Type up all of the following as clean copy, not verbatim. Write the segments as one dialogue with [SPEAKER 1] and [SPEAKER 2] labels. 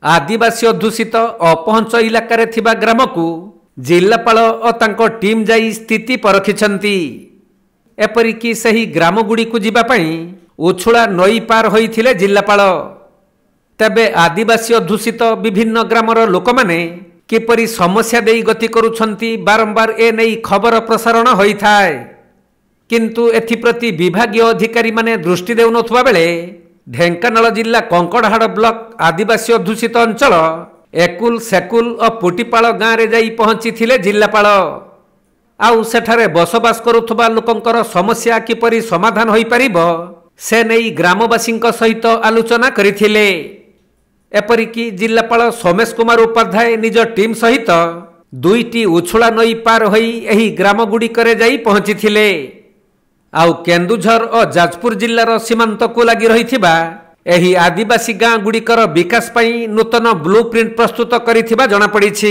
[SPEAKER 1] आदिवासी अध्युषित अपहंच इलाकार थिबा ग्राम को जिल्लापाल और तांको टीम जाई स्थिति परखिछंती। एपरिकी सही ग्राम गुड़ी को जीवा पई उछुळा नई पार होइथिले जिल्लापाल। तबे आदिवासी अध्युषित विभिन्न ग्रामर लोक माने किपरि समस्या देई गति करुछंती बारंबार ए नै खबर प्रसारण होइथाय, किंतु एथिप्रति विभागीय अधिकारी माने दृष्टि देउनथुवा बेले ढेंकानाल जिला कंकड़हाड़ ब्लॉक आदिवासी अध्युषित अंचल एकुल सेकुल और पुटीपाल गाँव रे जाई पहुंची थिले जिल्लापाल। आउ सेठारे बसबास करुथुबा लोकंकर समस्या किपरि समाधान होई परिबो से नेई ग्रामवासी सहित आलोचना करिथिले। एपरिकी जिल्लापाल सोमेश कुमार उपाध्याय निज टीम सहित दुईटी उछुळा नई पार होई एही ग्राम गुड़िकरे जाई पहुंची। आउ केन्दुझर और जाजपुर जिल्लार सीमांत को लगी रहिथिबा एही आदिवासी गाँ गुड़िकर विकास पई नूतन ब्लूप्रिंट प्रस्तुत करिथिबा जणा पड़िछि।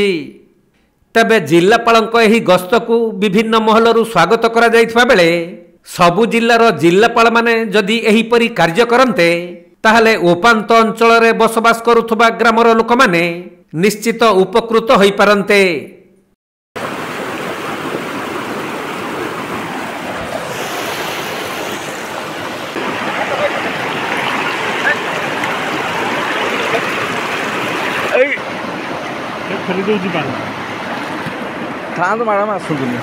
[SPEAKER 1] तबे जिल्लापालक एही गस्त को विभिन्न महलरू स्वागत करा जाइथिबा बेले सबु जिल्लार जिल्लापाल माने जदि एही परि कार्य करन्ते ताहले उपांत अंचल रे बसबास करुथुबा ग्रामर लोक माने निश्चित उपकृत होई पारन्ते।
[SPEAKER 2] थाहा मैडम आसुनी